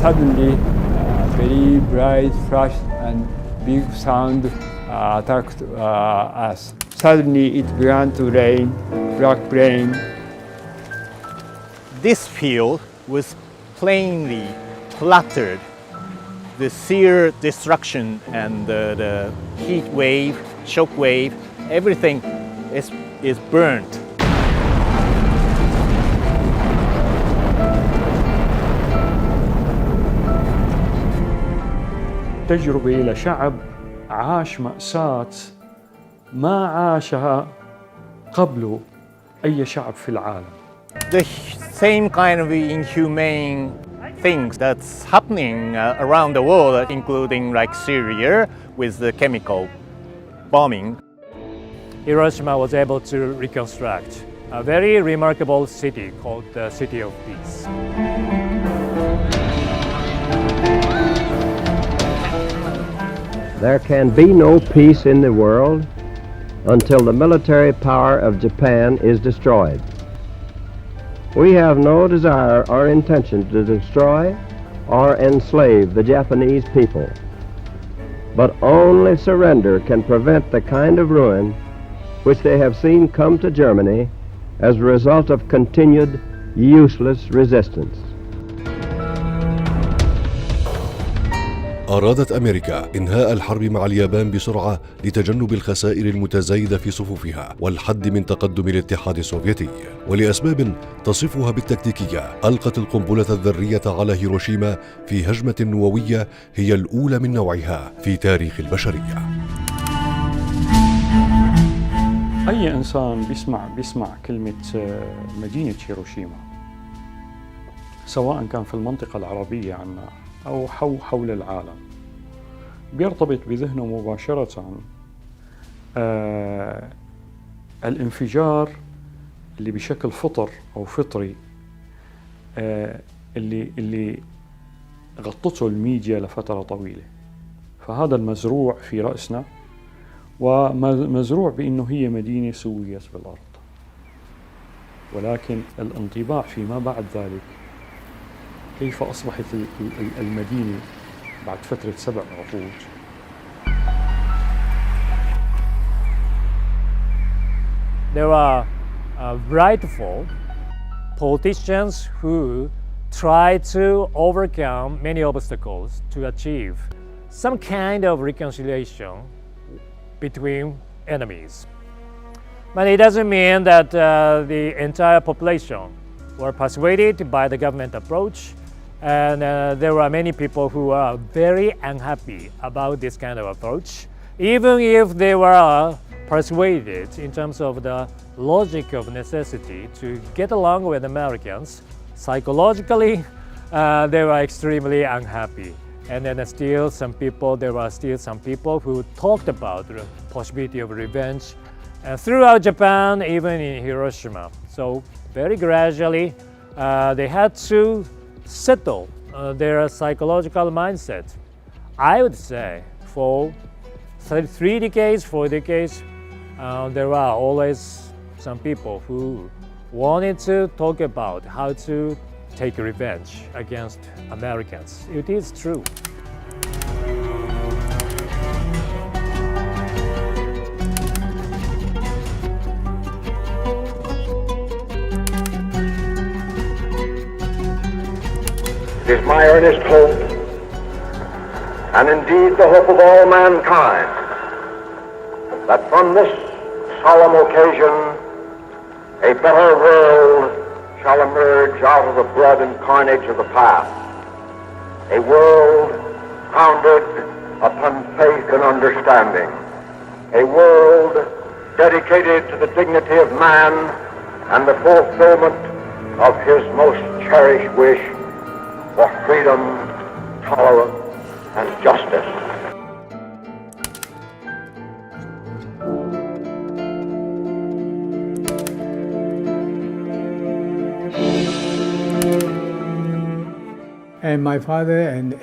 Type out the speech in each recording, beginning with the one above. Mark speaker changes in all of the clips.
Speaker 1: suddenly, very bright flash and big sound attacked us. Suddenly, it began to rain, black rain.
Speaker 2: This field was plainly cluttered. The sheer destruction and the heat wave, shock wave, everything is burnt.
Speaker 1: تجربة لشعب عاش مأساة ما عاشها قبله أي شعب في العالم.
Speaker 2: The same kind of inhumane things that's happening around the world, including like Syria with the chemical bombing.
Speaker 3: Hiroshima was able to reconstruct a very remarkable city called the City of Peace.
Speaker 4: There can be no peace in the world until the military power of Japan is destroyed. We have no desire or intention to destroy or enslave the Japanese people, but only surrender can prevent the kind of ruin which they have seen come to Germany as a result of continued useless resistance.
Speaker 5: أرادت أمريكا إنهاء الحرب مع اليابان بسرعة لتجنب الخسائر المتزايدة في صفوفها والحد من تقدم الاتحاد السوفيتي، ولأسباب تصفها بالتكتيكية ألقت القنبلة الذرية على هيروشيما في هجمة نووية هي الأولى من نوعها في تاريخ البشرية.
Speaker 1: أي إنسان بيسمع كلمة مدينة هيروشيما، سواء كان في المنطقة العربية عنا أو حول العالم، بيرتبط بذهنه مباشرة الانفجار اللي بشكل فطري اللي غطته الميديا لفترة طويلة. فهذا المزروع في رأسنا ومزروع بأنه هي مدينة سويت بالأرض، ولكن الانطباع فيما بعد ذلك كيف أصبحت المدينة بعد فترة 7 عقود.
Speaker 3: There are rightful politicians who try to overcome many obstacles to achieve some kind of reconciliation between enemies. But it doesn't mean that the entire population were persuaded by the government approach. And there were many people who are very unhappy about this kind of approach, even if they were persuaded in terms of the logic of necessity to get along with Americans. Psychologically, they were extremely unhappy. And then there were still some people who talked about the possibility of revenge throughout Japan, even in Hiroshima. So very gradually, they had to settle their psychological mindset. I would say for 3 decades, 4 decades, there were always some people who wanted to talk about how to take revenge against Americans. It is true.
Speaker 6: It is my earnest hope, and indeed the hope of all mankind, that from this solemn occasion a better world shall emerge out of the blood and carnage of the past, a world founded upon faith and understanding, a world dedicated to the dignity of man and the fulfillment of his most cherished wish for freedom, tolerance, and justice.
Speaker 7: And my father and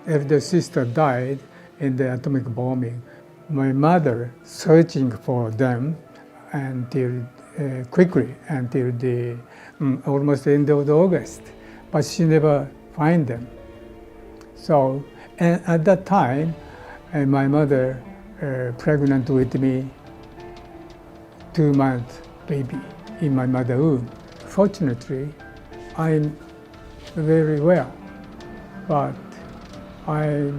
Speaker 7: elder sister died in the atomic bombing. My mother searching for them quickly until the almost end of August, but she never find them. So, and at that time, my mother pregnant with me, 2-month baby in my mother womb. Fortunately, I'm very well, but I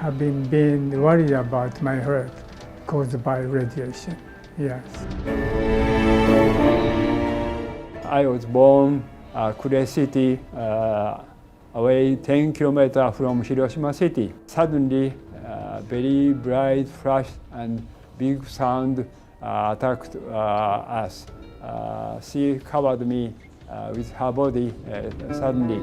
Speaker 7: have been worried about my heart caused by radiation. Yes.
Speaker 8: I was born Kure City, away 10 kilometers from Hiroshima city. Suddenly, very bright flash and big sound attacked us. She covered me with her body suddenly.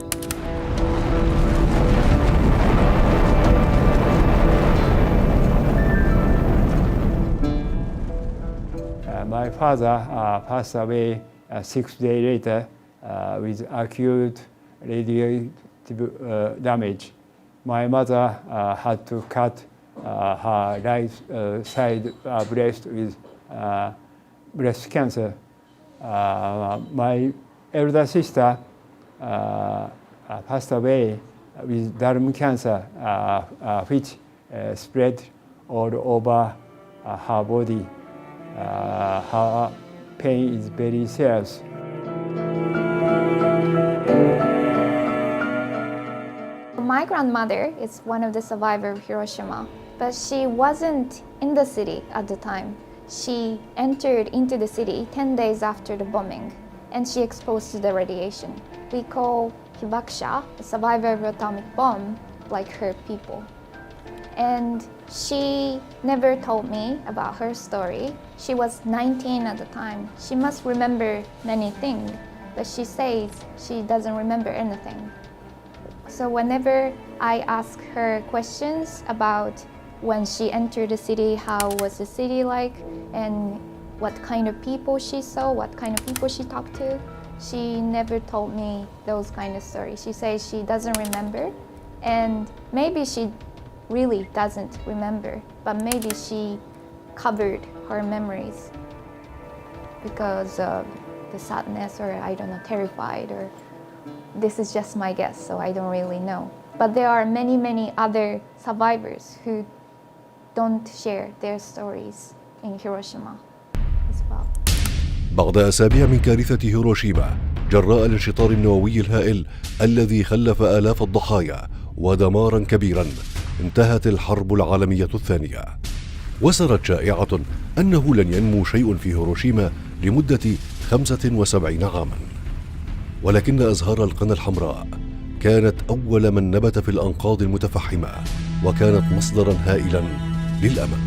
Speaker 8: My father passed away 6 days later with acute radiative damage. My mother had to cut her right side breast with breast cancer. My elder sister passed away with lung cancer, which spread all over her body. Her pain is very serious.
Speaker 9: My grandmother is one of the survivors of Hiroshima, but she wasn't in the city at the time. She entered into the city 10 days after the bombing, and she exposed to the radiation. We call Hibakusha, a survivor of atomic bomb, like her people. And she never told me about her story. She was 19 at the time. She must remember many things, but she says she doesn't remember anything. So whenever I ask her questions about when she entered the city, how was the city like, and what kind of people she saw, what kind of people she talked to, she never told me those kind of stories. She says she doesn't remember, and maybe she really doesn't remember, but maybe she covered her memories because of the sadness, or I don't know, terrified, or this is just my guess, so I don't really know. But there are many other survivors who don't share their stories in Hiroshima as well.
Speaker 5: بعد أسابيع من كارثة هيروشيما جراء الانشطار النووي الهائل الذي خلف آلاف الضحايا ودمارا كبيرا، انتهت الحرب العالمية الثانية، وسرت شائعة أنه لن ينمو شيء في هيروشيما لمدة 75 عاما. ولكن أزهار القنا الحمراء كانت أول من نبت في الأنقاض المتفحمة، وكانت مصدرا هائلا للأمل.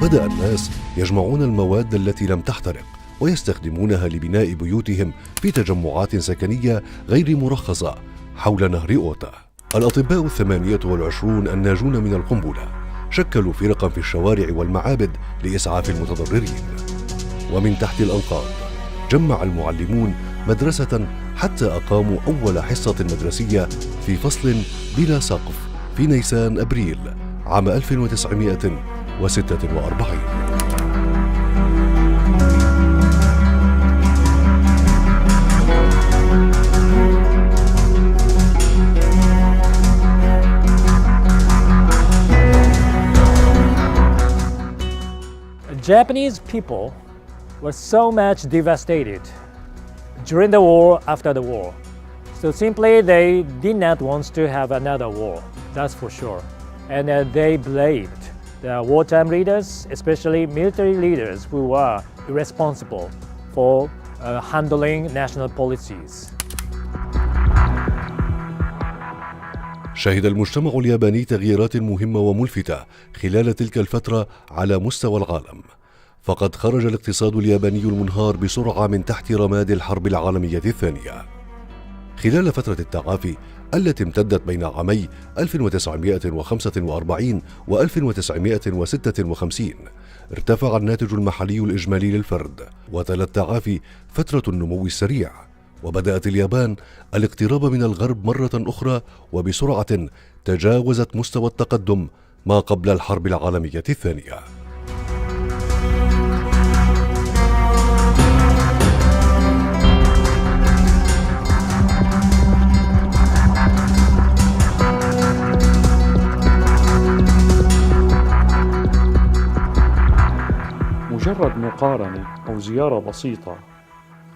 Speaker 5: بدأ الناس يجمعون المواد التي لم تحترق ويستخدمونها لبناء بيوتهم في تجمعات سكنية غير مرخصة حول نهر أوتا. الأطباء 28 الناجون من القنبلة شكلوا فرقا في الشوارع والمعابد لإسعاف المتضررين. ومن تحت الأنقاض جمع المعلمون مدرسة حتى أقاموا أول حصة مدرسية في فصل بلا سقف في نيسان أبريل عام 1946.
Speaker 3: Japanese people were so much devastated during the war, after the war. So simply they did not want to have another war, that's for sure. And they blamed the wartime leaders, especially military leaders, who were irresponsible for handling national policies.
Speaker 5: شهد المجتمع الياباني تغييرات مهمة وملفتة خلال تلك الفترة على مستوى العالم، فقد خرج الاقتصاد الياباني المنهار بسرعة من تحت رماد الحرب العالمية الثانية. خلال فترة التعافي التي امتدت بين عامي 1945 و 1956 ارتفع الناتج المحلي الإجمالي للفرد، وتلا التعافي فترة النمو السريع، وبدأت اليابان الاقتراب من الغرب مرة أخرى وبسرعة تجاوزت مستوى التقدم ما قبل الحرب العالمية الثانية.
Speaker 1: مجرد مقارنة أو زيارة بسيطة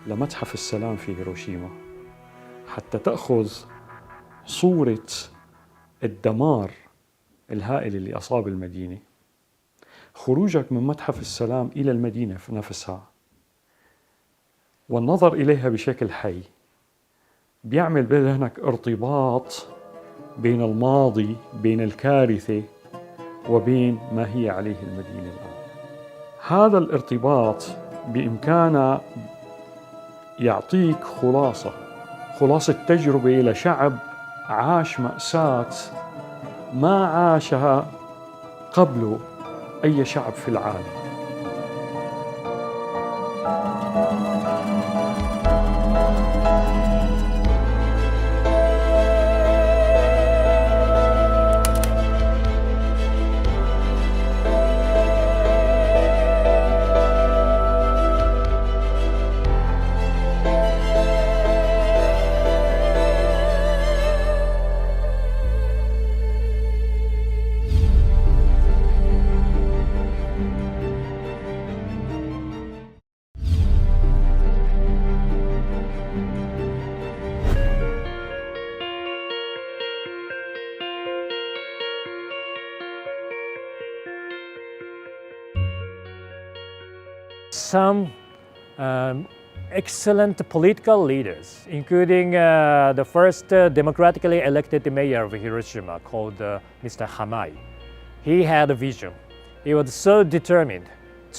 Speaker 1: لمتحف السلام في هيروشيما حتى تأخذ صورة الدمار الهائل اللي أصاب المدينة. خروجك من متحف السلام إلى المدينة نفسها والنظر إليها بشكل حي بيعمل بذهنك ارتباط بين الماضي، بين الكارثة، وبين ما هي عليه المدينة الآن. هذا الارتباط بإمكانه يعطيك خلاصة تجربة لشعب عاش مأساة ما عاشها قبله أي شعب في العالم.
Speaker 3: Some excellent political leaders, including the first democratically elected mayor of Hiroshima called Mr. Hamai. He had a vision. He was so determined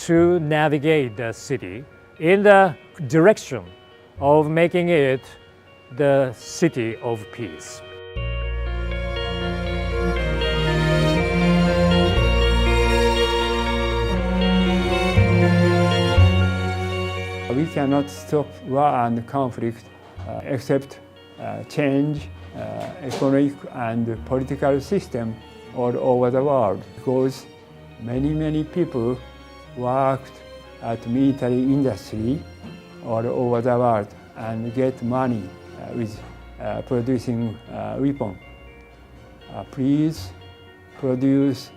Speaker 3: to navigate the city in the direction of making it the city of peace.
Speaker 8: We cannot stop war and conflict except change economic and political system all over the world, because many people worked at military industry all over the world and get money with producing weapons. Please produce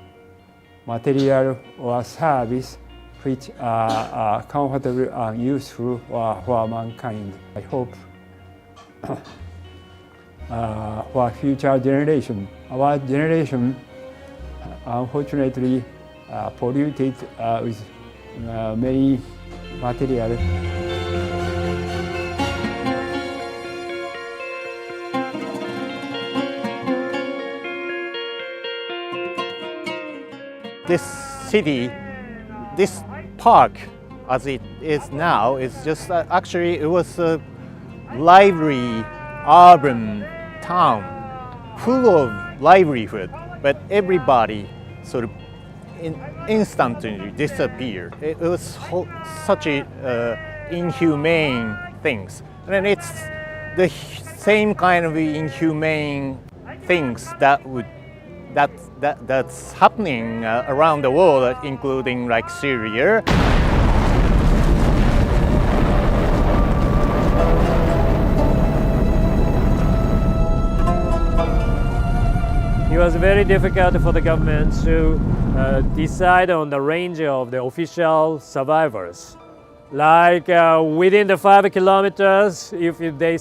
Speaker 8: material or service which are comfortable and useful for mankind. I hope for future generation. Our generation unfortunately polluted with many materials.
Speaker 2: This city, this park as it is now, is just actually it was a lively urban town full of livelihood, but everybody sort of instantly disappeared. It was such a inhumane things, and it's the same kind of inhumane things that's happening around the world, including like Syria.
Speaker 3: It was very difficult for the government to decide on the range of the official survivors. Like within the 5 kilometers, if they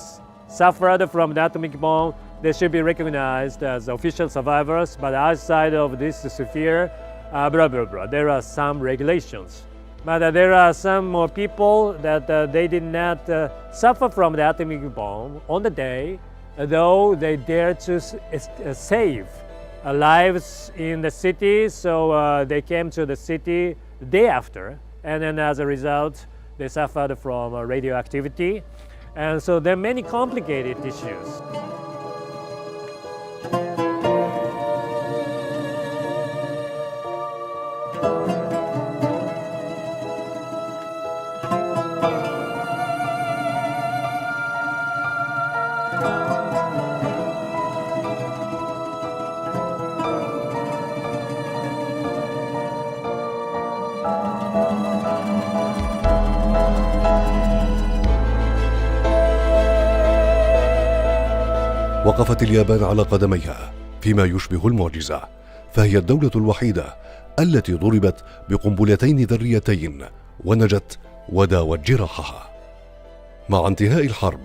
Speaker 3: suffered from the atomic bomb, they should be recognized as official survivors, but outside of this sphere, there are some regulations. But there are some more people that they did not suffer from the atomic bomb on the day, though they dared to save lives in the city, so they came to the city the day after, and then as a result, they suffered from radioactivity. And so there are many complicated issues.
Speaker 5: وقفت اليابان على قدميها فيما يشبه المعجزة، فهي الدولة الوحيدة التي ضربت بقنبلتين ذريتين ونجت وداوت جراحها. مع انتهاء الحرب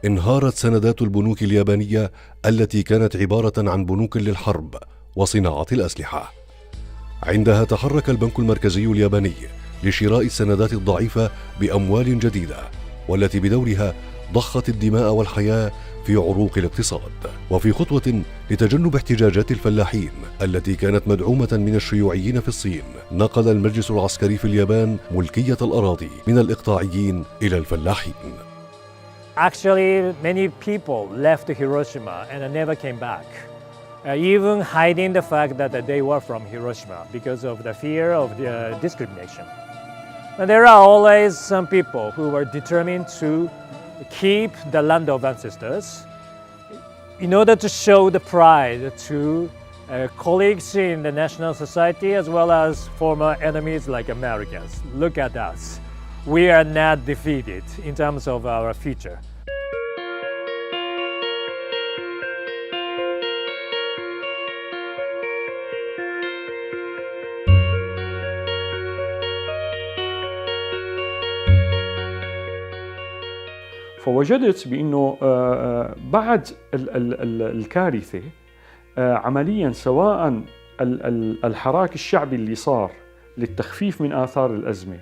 Speaker 5: انهارت سندات البنوك اليابانية التي كانت عبارة عن بنوك للحرب وصناعة الأسلحة. عندها تحرك البنك المركزي الياباني لشراء السندات الضعيفة بأموال جديدة، والتي بدورها ضخت الدماء والحياة في عروق الاقتصاد. وفي خطوة لتجنب احتجاجات الفلاحين التي كانت مدعومة من الشيوعيين في الصين، نقل المجلس العسكري في اليابان ملكية الأراضي من الإقطاعيين إلى الفلاحين.
Speaker 3: Actually, many people left Hiroshima and never came back, even hiding the fact that they were from Hiroshima because of the fear of the discrimination. And there are always some people who were determined to keep the land of ancestors in order to show the pride to colleagues in the national society as well as former enemies like Americans. Look at us. We are not defeated in terms of our future.
Speaker 1: فوجدت بأنه بعد الكارثة عمليا سواء الحراك الشعبي اللي صار للتخفيف من آثار الأزمة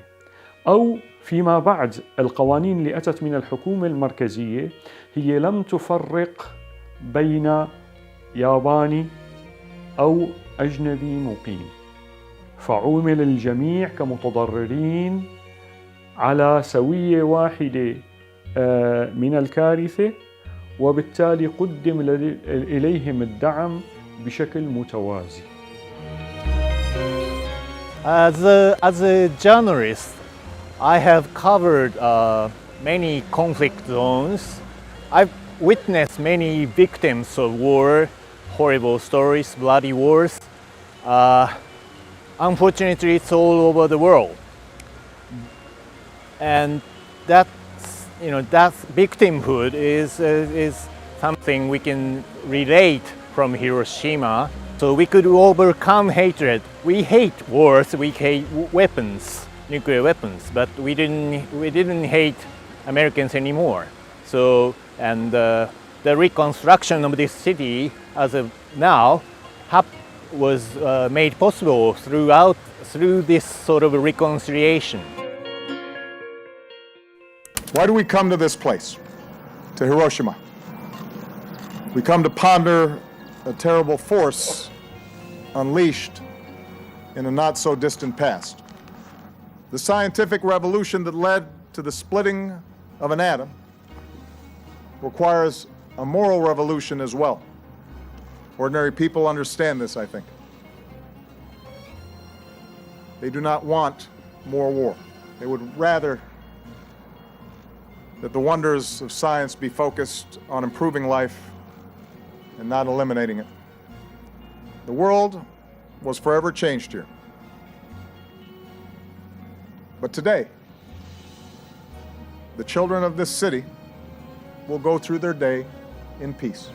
Speaker 1: أو فيما بعد القوانين اللي أتت من الحكومة المركزية، هي لم تفرق بين ياباني أو أجنبي مقيم، فعومل الجميع كمتضررين على سوية واحدة من الكارثة، وبالتالي قدم إليهم الدعم بشكل متوازي.
Speaker 2: As a journalist, I have covered many conflict zones. I've witnessed many victims of war, horrible stories, bloody wars. Unfortunately, it's all over the world. And that victimhood is something we can relate from Hiroshima. So we could overcome hatred. We hate wars, we hate weapons, nuclear weapons, but we didn't hate Americans anymore. So, and the reconstruction of this city as of now was made possible through this sort of reconciliation.
Speaker 10: Why do we come to this place, to Hiroshima? We come to ponder a terrible force unleashed in a not so distant past. The scientific revolution that led to the splitting of an atom requires a moral revolution as well. Ordinary people understand this, I think. They do not want more war. They would rather that the wonders of science be focused on improving life and not eliminating it. The world was forever changed here. But today, the children of this city will go through their day in peace.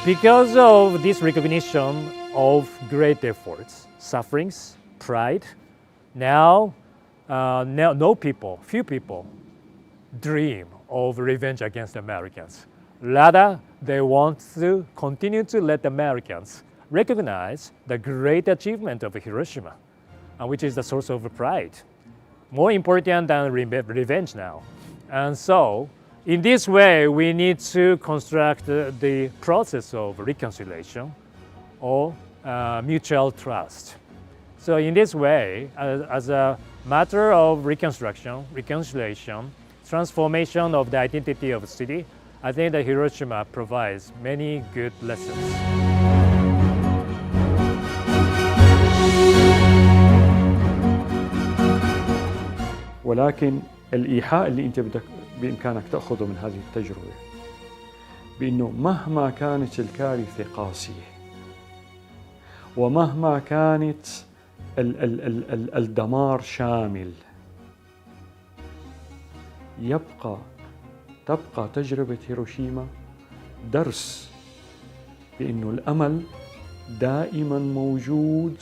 Speaker 3: Because of this recognition of great efforts, sufferings, pride, now few people dream of revenge against Americans. Rather, they want to continue to let Americans recognize the great achievement of Hiroshima, which is the source of pride, more important than revenge now. And so, in this way, we need to construct the process of reconciliation or mutual trust. So in this way, as a matter of reconciliation, transformation of the identity of the city, I think that Hiroshima provides many good lessons.
Speaker 1: ولكن الإيحاء اللي أنت بإمكانك تأخذه من هذه التجربة بأنه مهما كانت الكارثة قاسية ومهما كانت الدمار شامل. تبقى تجربة هيروشيما درس بأنه الأمل دائما موجود،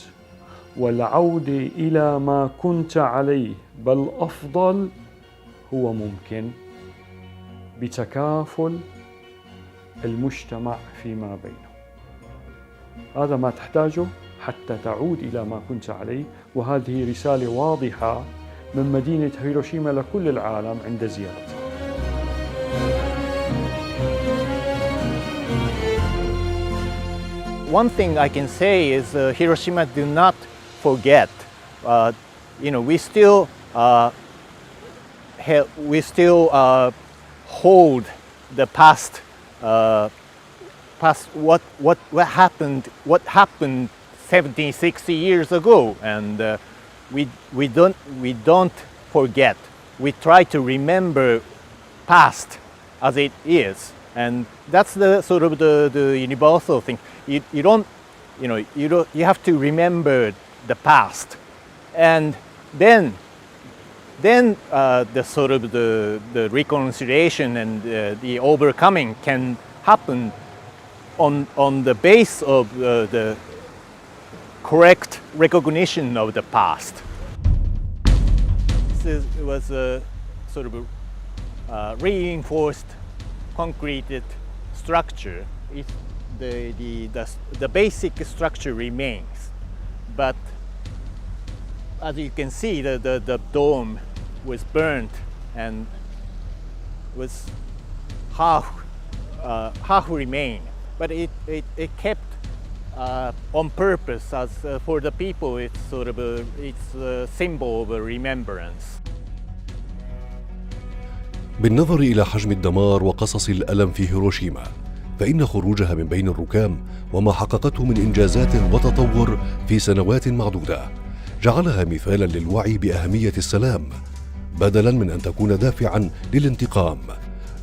Speaker 1: والعودة إلى ما كنت عليه بل أفضل هو ممكن بتكافل المجتمع فيما بينه. هذا ما تحتاجه حتى تعود إلى ما كنت عليه، وهذه رسالة واضحة من مدينة هيروشيما لكل العالم عند زيارتها.
Speaker 2: One thing I can say is Hiroshima do not forget. We still hold the past. What happened 70, 60 years ago, and we don't forget. We try to remember past as it is, and that's the sort of the universal thing. You have to remember the past, and then the sort of the reconciliation and the overcoming can happen on the base of the correct recognition of the past. This was a sort of a reinforced, concreted structure. The basic structure remains, but as you can see, the dome was burnt and was half remain, but it kept on purpose as for the people. It's sort of it's a symbol of a remembrance.
Speaker 5: بالنظر إلى حجم الدمار وقصص الألم في هيروشيما، فإن خروجها من بين الركام وما حققته من إنجازات وتطور في سنوات معدودة جعلها مثالا للوعي بأهمية السلام، بدلا من أن تكون دافعا للانتقام،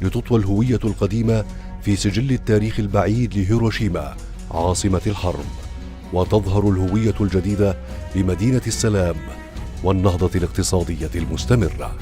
Speaker 5: لتطوى الهوية القديمة في سجل التاريخ البعيد لهيروشيما عاصمة الحرب، وتظهر الهوية الجديدة لمدينة السلام والنهضة الاقتصادية المستمرة.